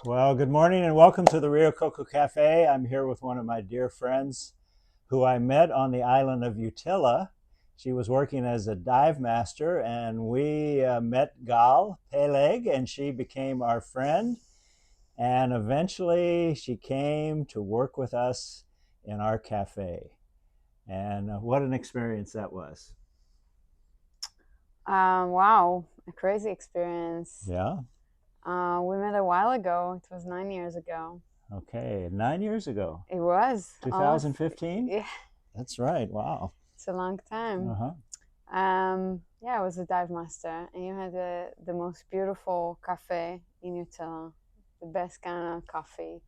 Well, good morning and welcome to the Rio Coco Cafe. I'm here with one of my dear friends who I met on the island of Utila. She was working as a dive master, and we met Gal Peleg, and she became our friend. And eventually, she came to work with us in our cafe. And what an experience that was! Wow, a crazy experience. Yeah. We met a while ago. It was 9 years ago. Okay. 9 years ago, It was almost, 2015. yeah, That's right. Wow. it's a long Uh time. huh. Yeah, I was a dive master, and you had the most beautiful cafe in Utah, the best kind of coffee,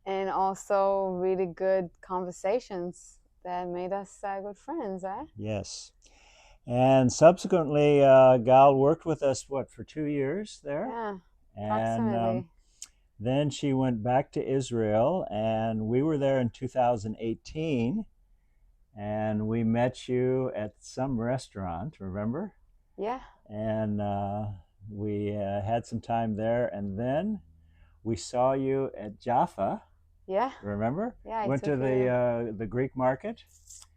and also really good conversations that made us good friends, eh? Yes. And subsequently, Gal worked with us, what, for 2 years there? Yeah, And approximately. then she went back to Israel, and we were there in 2018. And we met you at some restaurant, remember? Yeah, And we had some time there. And then we saw you at Jaffa, yeah, remember? yeah. I Went to took you. the Greek market,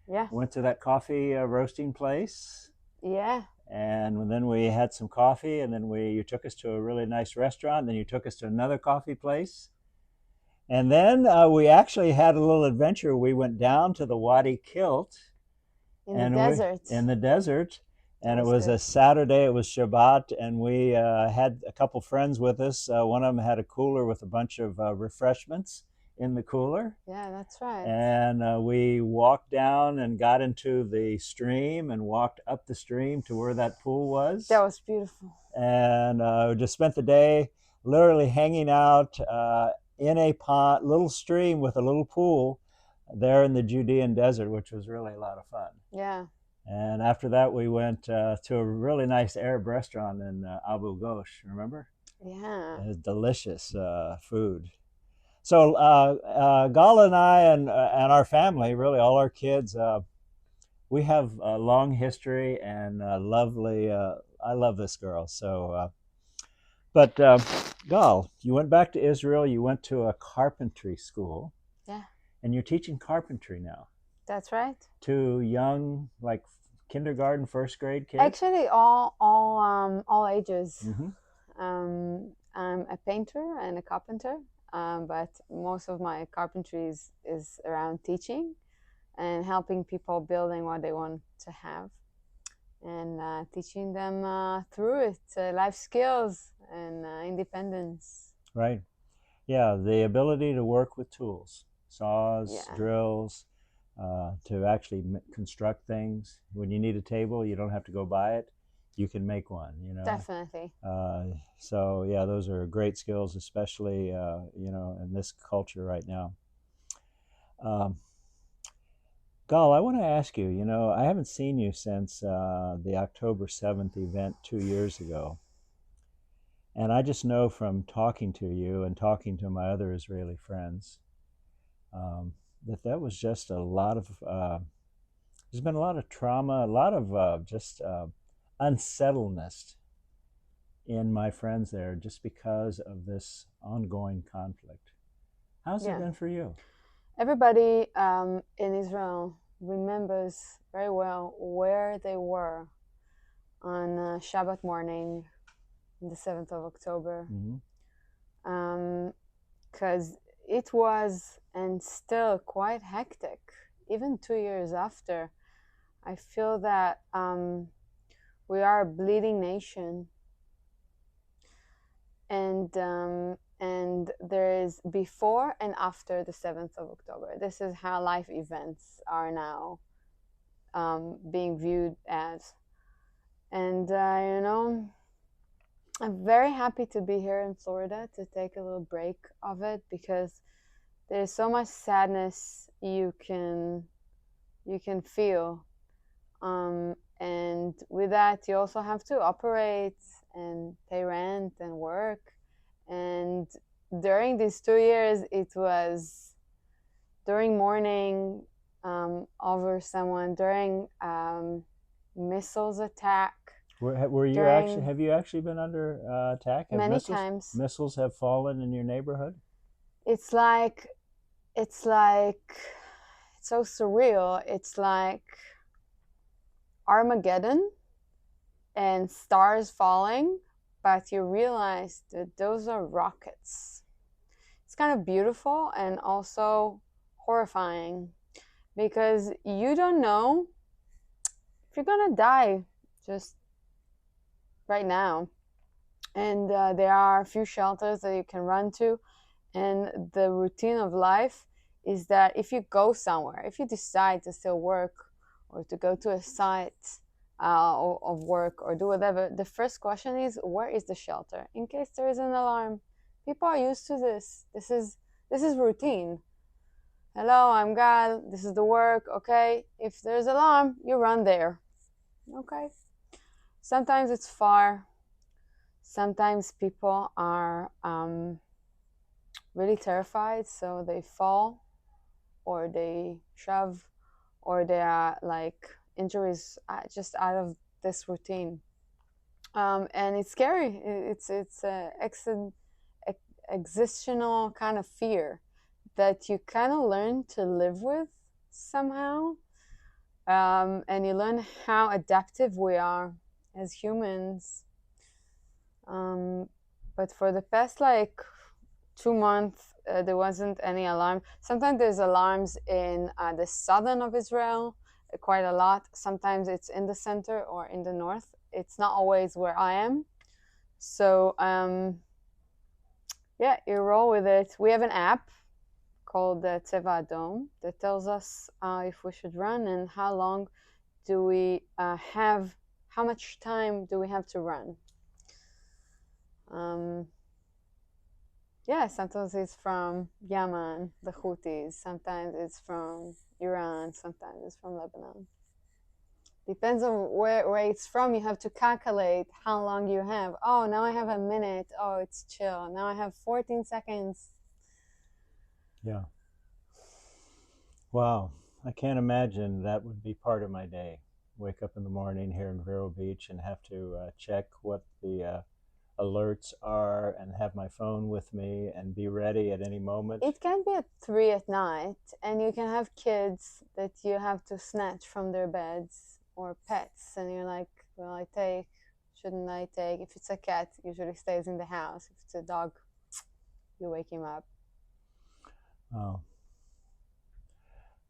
Yeah, went to that coffee roasting place. yeah. And then we had some coffee, and then you took us to a really nice restaurant, and then you took us to another coffee place. And then we actually had a little adventure. We went down to the Wadi Kilt, In the and we desert. in the desert, That and it was was a good. Saturday. It was Shabbat, and we had a couple friends with us. One of them had a cooler with a bunch of refreshments in the cooler, Yeah, that's right. and we walked down and got into the stream and walked up the stream to where that pool That was, was beautiful. and just spent the day literally hanging out in a pond, little stream with a little pool there in the Judean desert, which was really a lot of fun. Yeah, And after that, we went to a really nice Arab restaurant in Abu Ghosh. Remember? yeah, It was delicious food. So Gala and I and our family, really all our kids, we have a long history and lovely. I love this girl. But Gal, you went back to Israel. You went to a carpentry school, yeah. and you're teaching carpentry now That's right. to young, like kindergarten, first grade kids. Actually, all ages. Mm-hmm. I'm a painter and a carpenter, but most of my carpentry is around teaching and helping people building what they want to have, and teaching them through it life skills and independence. Right. Yeah, the ability to work with tools, saws, Yeah, drills, to actually construct things. When you need a table, you don't have to go buy it. You can make one, you know. definitely. Uh, so yeah, those are great skills, especially in this culture right now. Um, Gal, I want to ask you. I haven't seen you since the October 7th event 2 years ago, and I just know from talking to you and talking to my other Israeli friends um, that was just a lot of. There's been a lot of trauma, a lot of just unsettledness in my friends there, just because of this ongoing conflict. How's it Yeah. been for you? Everybody in Israel remembers very well where they were on Shabbat morning, the 7th of October, Mm-hmm. because it was and still quite hectic. Even 2 years after, I feel that we are a bleeding nation, and there is before and after the 7th of October. This is how life events are now being viewed as. And, I'm very happy to be here in Florida to take a little break of it because there's so much sadness you can feel. And with that, you also have to operate and pay rent and work. And during these 2 years, it was during mourning over someone, during missiles attack, Were you actually? during Have you actually been under attack? Have many times. missiles have fallen in your neighborhood? It's like it's like it's so surreal. It's like Armageddon and stars falling, but you realize that those are rockets. It's kind of beautiful and also horrifying because you don't know if you're gonna die just right now. And there are a few shelters that you can run to. And the routine of life is that if you go somewhere, if you decide to still work or to go to a site of work or do whatever, the first question is, where is the shelter? In case there is an alarm. People are used to this. This is routine. Hello, I'm Gal. This is the work. Okay. If there's alarm, you run there. Okay. Sometimes it's far. Sometimes people are really terrified, so they fall or they shove or they are like injuries just out of this routine. And it's scary. It's a existential kind of fear that you kind of learn to live with somehow. And you learn how adaptive we are as humans. But for the past like 2 months, there wasn't any alarm. Sometimes there's alarms in the southern of Israel, quite a lot. Sometimes it's in the center or in the north. It's not always where I am. So yeah, you roll with it. We have an app called Tseva Adom that tells us if we should run and how long do we have, how much time do we have to run. Yeah, sometimes it's from Yemen, the Houthis. Sometimes it's from Iran. Sometimes it's from Lebanon. Depends on where it's from. You have to calculate how long you have. Oh, now I have a minute. Oh, it's chill. Now I have 14 seconds. Yeah. Wow. I can't imagine that would be part of my day. Wake up in the morning here in Vero Beach and have to check what the alerts are and have my phone with me and be ready at any moment. It can be at 3 at night, and you can have kids that you have to snatch from their beds or pets, and you're like, will I take? Shouldn't I take? If it's a cat, it usually stays in the house. If it's a dog, you wake him up. Oh.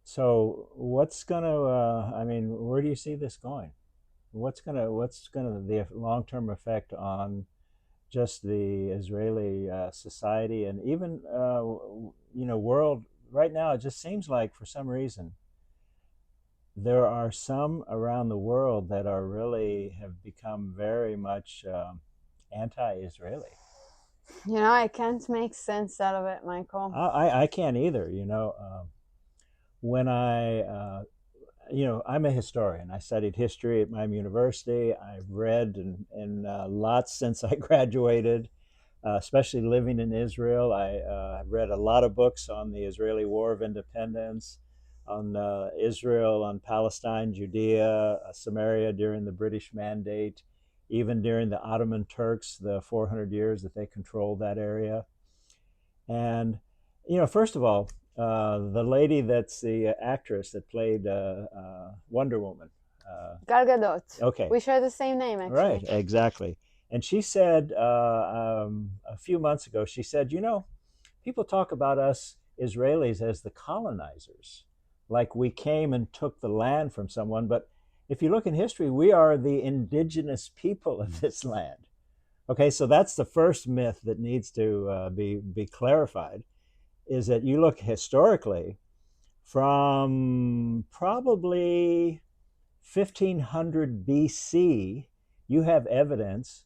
So what's gonna? I mean, where do you see this going? What's gonna the long-term effect on just the Israeli society and even world right now? It just seems like for some reason there are some around the world that are really have become very much anti-Israeli. I can't make sense out of it, Michael. I can't either. When I'm a historian. I studied history at my university. I've read and lots since I graduated, especially living in Israel. I've read a lot of books on the Israeli War of Independence, on Israel, on Palestine, Judea, Samaria during the British Mandate, even during the Ottoman Turks, the 400 years that they controlled that area. And, first of all, the lady that's the actress that played Wonder Woman. Gal Gadot. Okay. We share the same name, actually. Right, exactly. And she said a few months ago, she said, people talk about us Israelis as the colonizers, like we came and took the land from someone. But if you look in history, we are the indigenous people of this land. Okay, so that's the first myth that needs to be clarified, is that you look historically from probably 1500 BC, you have evidence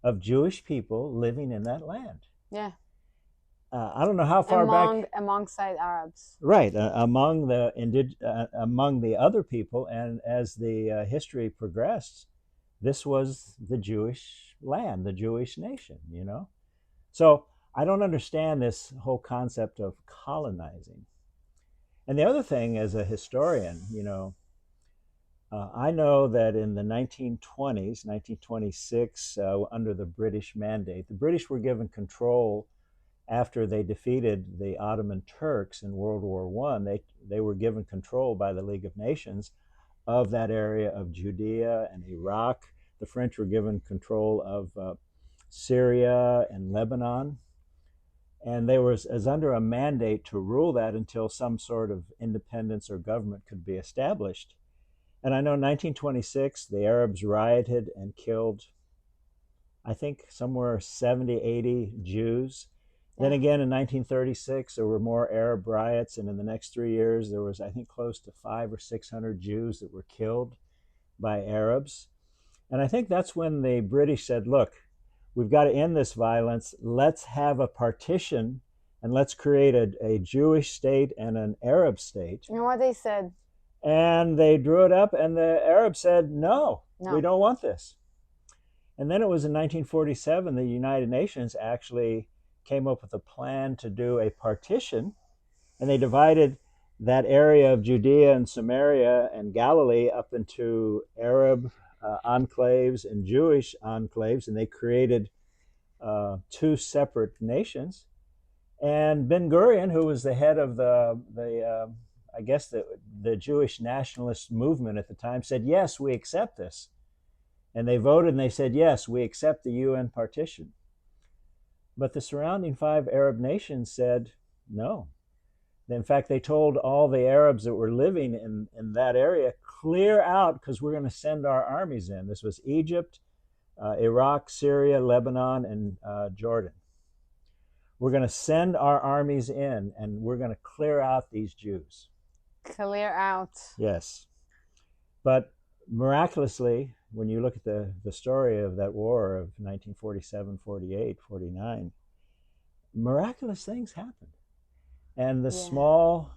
of Jewish people living in that land. Yeah. I don't know how far back. Alongside Arabs. Right, among the other people, and as the history progressed, this was the Jewish land, the Jewish nation. So I don't understand this whole concept of colonizing. And the other thing, as a historian, I know that in the 1920s, 1926, under the British Mandate, the British were given control after they defeated the Ottoman Turks in World War I. They were given control by the League of Nations of that area of Judea and Iraq. The French were given control of Syria and Lebanon. And they were as under a mandate to rule that until some sort of independence or government could be established. And I know in 1926, the Arabs rioted and killed, I think, somewhere 70, 80 Jews. Then Yeah. again in 1936, there were more Arab riots. And in the next 3 years, there was, I think, close to 500 or 600 Jews that were killed by Arabs. And I think that's when the British said, look, we've got to end this violence. Let's have a partition and let's create a Jewish state and an Arab state. You know what they said? And they drew it up, and the Arabs said, no, we No. don't want this. And then it was in 1947, the United Nations actually came up with a plan to do a partition, and they divided that area of Judea and Samaria and Galilee up into Arab enclaves and Jewish enclaves, and they created two separate nations. And Ben Gurion, who was the head of I guess the Jewish nationalist movement at the time, said, yes, we accept this. And they voted and they said, yes, we accept the UN partition. But the surrounding 5 Arab nations said no. In fact, they told all the Arabs that were living in that area, clear out because we're going to send our armies in. This was Egypt, Iraq, Syria, Lebanon, and Jordan. We're going to send our armies in and we're going to clear out these Jews. Clear out. Yes. But miraculously, when you look at the story of that war of 1947, 48, 49, miraculous things happened. And the small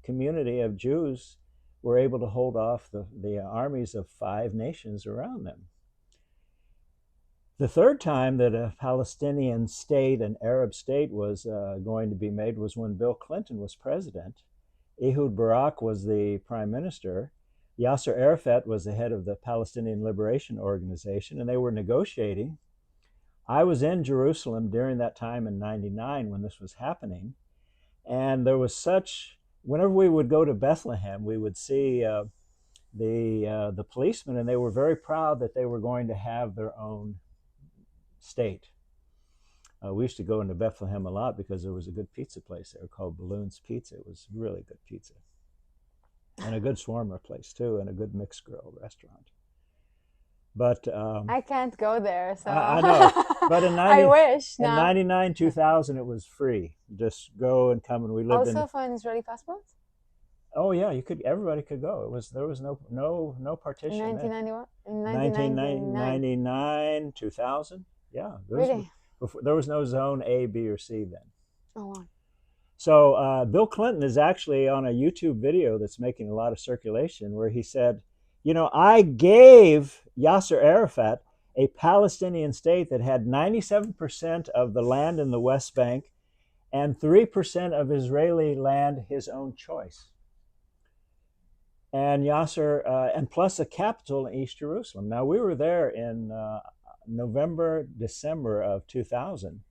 community of Jews were able to hold off the armies of 5 nations around them. The third time that a Palestinian state, an Arab state, was going to be made was when Bill Clinton was president. Ehud Barak was the prime minister. Yasser Arafat was the head of the Palestinian Liberation Organization, and they were negotiating. I was in Jerusalem during that time in '99 when this was happening, and there was whenever we would go to Bethlehem, we would see the policemen, and they were very proud that they were going to have their own state. We used to go into Bethlehem a lot because there was a good pizza place there called Balloons Pizza. It was really good pizza. And a good shawarma place too, and a good mixed grill restaurant. But I can't go there, so I know. But I wish. in No. 99, 2000, it was free. Just go and come, and we lived Also for an Israeli passport? Oh yeah, everybody could go. There was no partition. In 1991? In 1999, 2000. Yeah. Really? There was no zone A, B, or C then. Oh, wow. So Bill Clinton is actually on a YouTube video that's making a lot of circulation where he said, I gave Yasser Arafat a Palestinian state that had 97% of the land in the West Bank and 3% of Israeli land his own choice. And Yasser, and plus a capital in East Jerusalem. Now, we were there in November, December of 2000.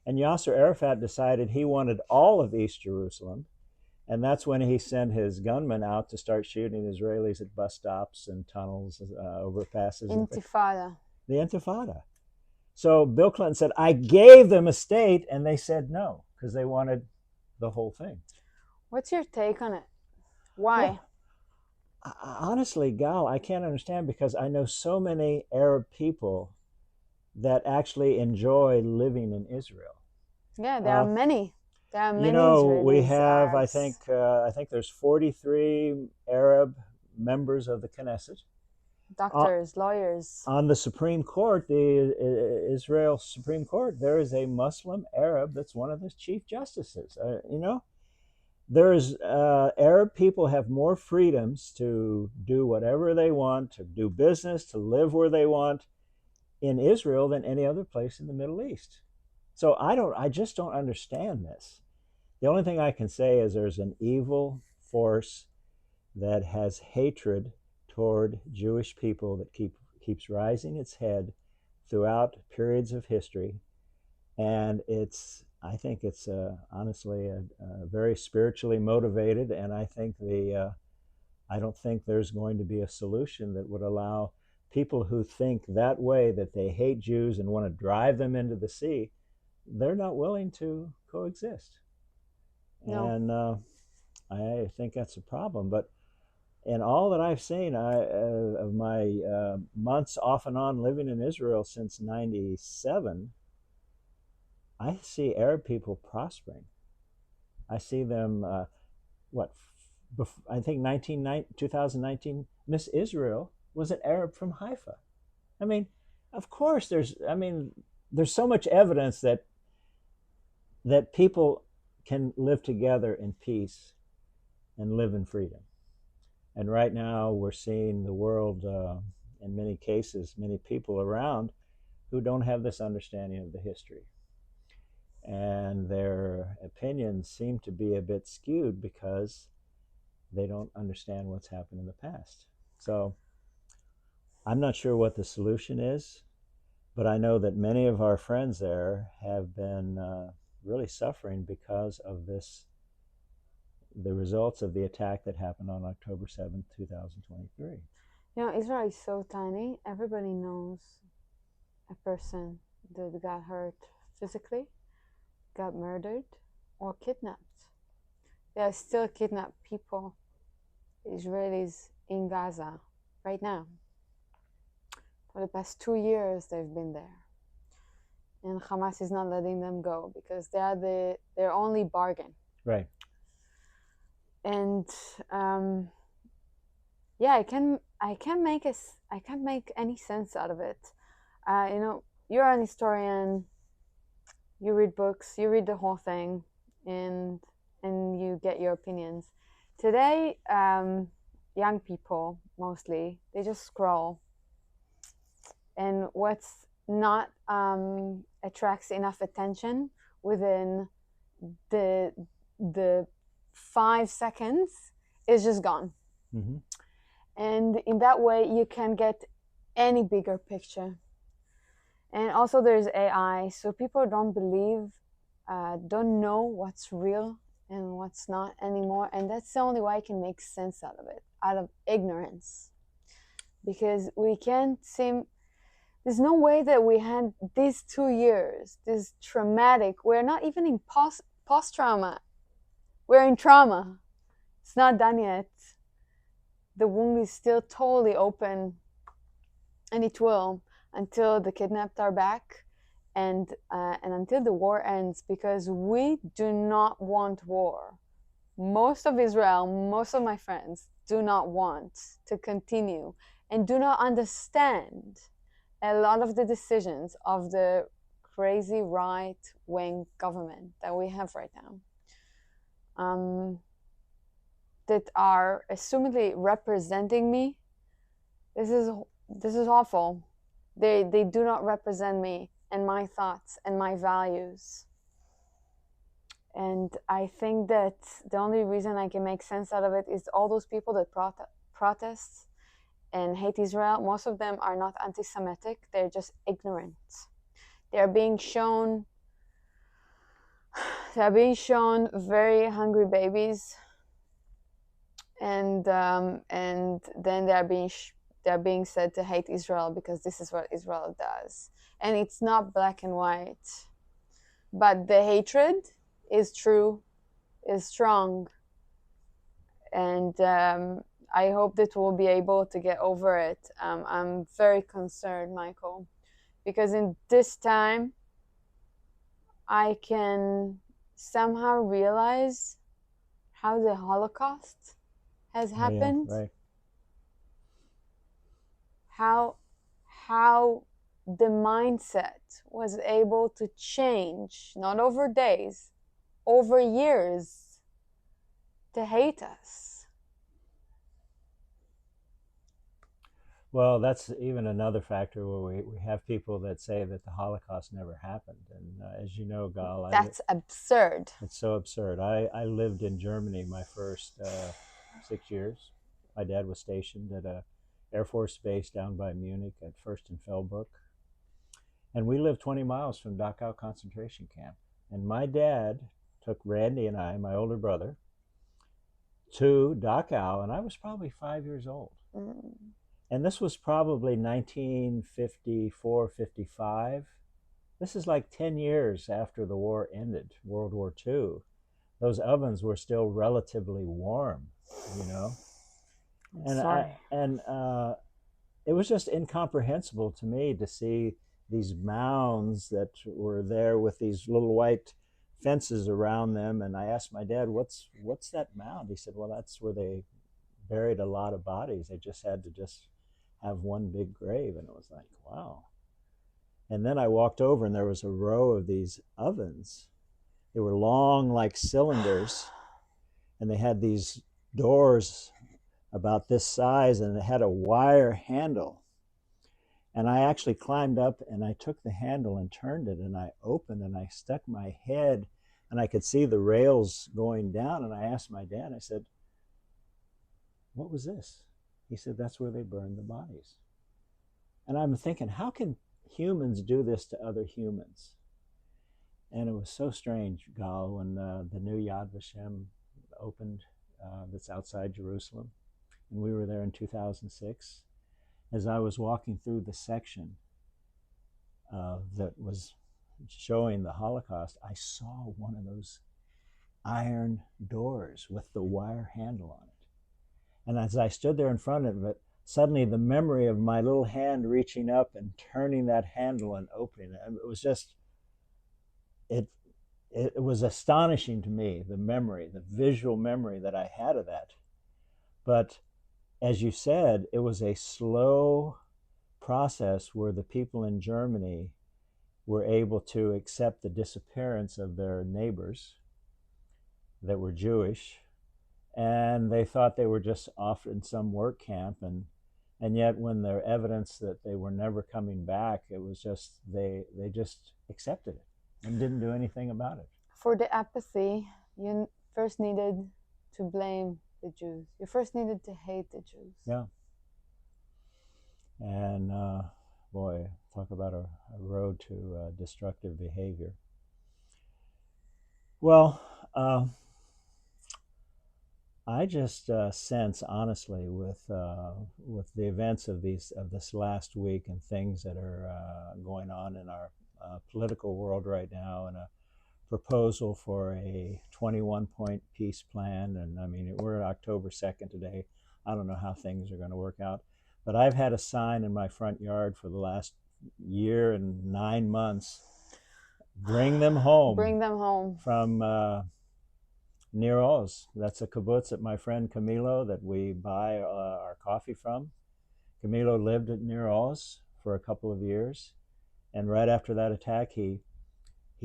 And Yasser Arafat decided he wanted all of East Jerusalem. And that's when he sent his gunmen out to start shooting Israelis at bus stops and tunnels, overpasses. Intifada. The Intifada. So Bill Clinton said, I gave them a state, and they said no, because they wanted the whole thing. What's your take on it? Why? Well, honestly, Gal, I can't understand, because I know so many Arab people that actually enjoy living in Israel. Yeah, there are many. There are many. We have, Arabs. I think there's 43 Arab members of the Knesset. Doctors, lawyers. On the Supreme Court, the Israel Supreme Court, there is a Muslim Arab that's one of the chief justices. There's Arab people have more freedoms to do whatever they want, to do business, to live where they want in Israel than any other place in the Middle East. So I just don't understand this. The only thing I can say is there's an evil force that has hatred toward Jewish people that keeps rising its head throughout periods of history. And I think it's honestly a very spiritually motivated, and I don't think there's going to be a solution that would allow people who think that way, that they hate Jews and want to drive them into the sea. They're not willing to coexist. No. And I think that's a problem. But in all that I've seen of my months off and on living in Israel since '97, I see Arab people prospering. I see them, I think 2019, Miss Israel was an Arab from Haifa. I mean, of course, there's so much evidence that people can live together in peace and live in freedom. And right now, we're seeing the world, in many cases, many people around who don't have this understanding of the history. And their opinions seem to be a bit skewed because they don't understand what's happened in the past. So I'm not sure what the solution is, but I know that many of our friends there have been really suffering because of the results of the attack that happened on October 7th, 2023. Israel is so tiny. Everybody knows a person that got hurt physically, got murdered, or kidnapped. There are still kidnapped people, Israelis in Gaza right now. For the past 2 years, they've been there. And Hamas is not letting them go because they are their only bargain. Right. And I can't make any sense out of it. You're an historian. You read books. You read the whole thing, and you get your opinions. Today, young people mostly, they just scroll, and what's not attracts enough attention within the 5 seconds is just gone. Mm-hmm. And in that way, you can get any bigger picture. And also there's AI, so people don't know what's real and what's not anymore. And that's the only way I can make sense out of it, out of ignorance. Because there's no way that we had these 2 years, this traumatic, we're not even in post-trauma. We're in trauma. It's not done yet. The wound is still totally open, and it will until the kidnapped are back, and until the war ends, because we do not want war. Most of Israel, most of my friends do not want to continue and do not understand a lot of the decisions of the crazy right-wing government that we have right now. That are assumedly representing me. This is awful. They do not represent me and my thoughts and my values. And I think that the only reason I can make sense out of it is all those people that protest and hate Israel. Most of them are not anti-Semitic. They're just ignorant. They're being shown very hungry babies, and then they're being said to hate Israel because this is what Israel does, and it's not black and white, but the hatred is true, is strong, and I hope that we'll be able to get over it. I'm very concerned, Michael, because in this time I can somehow realize how the Holocaust has happened. Oh, yeah, right. How the mindset was able to change, not over days, over years, to hate us. Well, that's even another factor where we have people that say that the Holocaust never happened. And as you know, Gal, that's absurd. It's so absurd. I lived in Germany my first 6 years. My dad was stationed at a Air Force Base down by Munich at Fürstenfeldbruck. And we lived 20 miles from Dachau concentration camp. And my dad took Randy and I, my older brother, to Dachau, and I was probably 5 years old. Mm. And this was probably 1954, 55. This is like 10 years after the war ended, World War II. Those ovens were still relatively warm, you know. And it was just incomprehensible to me to see these mounds that were there with these little white fences around them. And I asked my dad, what's that mound? He said, well, that's where they buried a lot of bodies. They just had to just have one big grave. And it was like, wow. And then I walked over and there was a row of these ovens. They were long like cylinders, and they had these doors about this size, and it had a wire handle. And I actually climbed up and I took the handle and turned it, and I opened and I stuck my head, and I could see the rails going down. And I asked my dad, I said, what was this? He said, that's where they burned the bodies. And I'm thinking, how can humans do this to other humans? And it was so strange, Gal, when the new Yad Vashem opened, that's outside Jerusalem. And we were there in 2006. As I was walking through the section that was showing the Holocaust, I saw one of those iron doors with the wire handle on it. And as I stood there in front of it, suddenly the memory of my little hand reaching up and turning that handle and opening it, it was just, it was astonishing to me, the memory, the visual memory that I had of that. But as you said, it was a slow process where the people in Germany were able to accept the disappearance of their neighbors that were Jewish, and they thought they were just off in some work camp, and yet when their evidence that they were never coming back, it was just they just accepted it and didn't do anything about it. For the apathy, you first needed to blame the Jews. You first needed to hate the Jews. Yeah. And boy, talk about a road to destructive behavior. Well, I just sense, honestly, with the events of this last week and things that are going on in our political world right now, and a proposal for a 21-point peace plan. And I mean, we're October 2nd today. I don't know how things are going to work out. But I've had a sign in my front yard for the last year and 9 months. Bring them home. Bring them home. From Nir Oz. That's a kibbutz that my friend Camilo, that we buy our coffee from. Camilo lived at Nir Oz for a couple of years. And right after that attack, he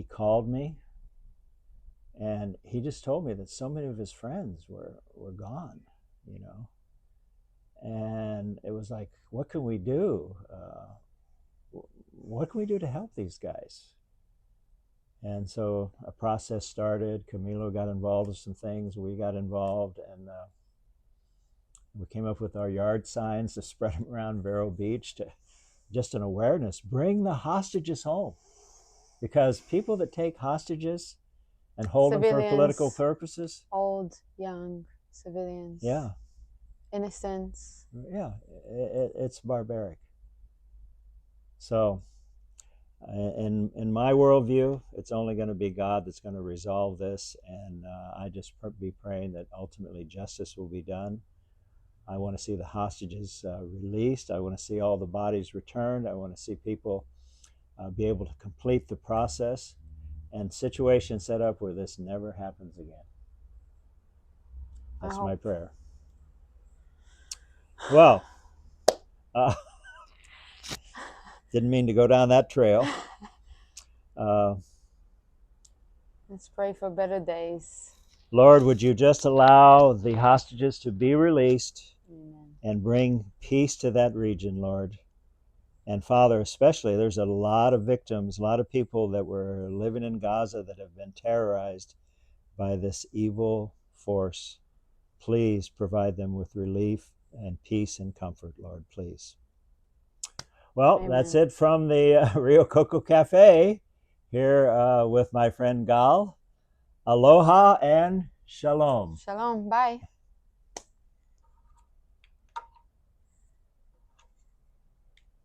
called me. And he just told me that so many of his friends were gone, you know. And it was like, what can we do? What can we do to help these guys? And so a process started. Camilo got involved with some things. We got involved, and we came up with our yard signs to spread them around Vero Beach, to just an awareness. Bring the hostages home. Because people that take hostages and hold Civilians, them for political purposes. Old, young, civilians. Yeah. Innocents. Yeah, it's barbaric. So in my worldview, it's only going to be God that's going to resolve this. And I just be praying that ultimately justice will be done. I want to see the hostages released. I want to see all the bodies returned. I want to see people be able to complete the process, and situations set up where this never happens again. That's my prayer. Well, didn't mean to go down that trail. Let's pray for better days. Lord, would you just allow the hostages to be released? Amen. And bring peace to that region, Lord. And Father, especially, there's a lot of victims, a lot of people that were living in Gaza that have been terrorized by this evil force. Please provide them with relief and peace and comfort, Lord, please. Well, that's Amen. it from the Rio Coco Cafe here with my friend Gal. Aloha and shalom. Shalom. Bye.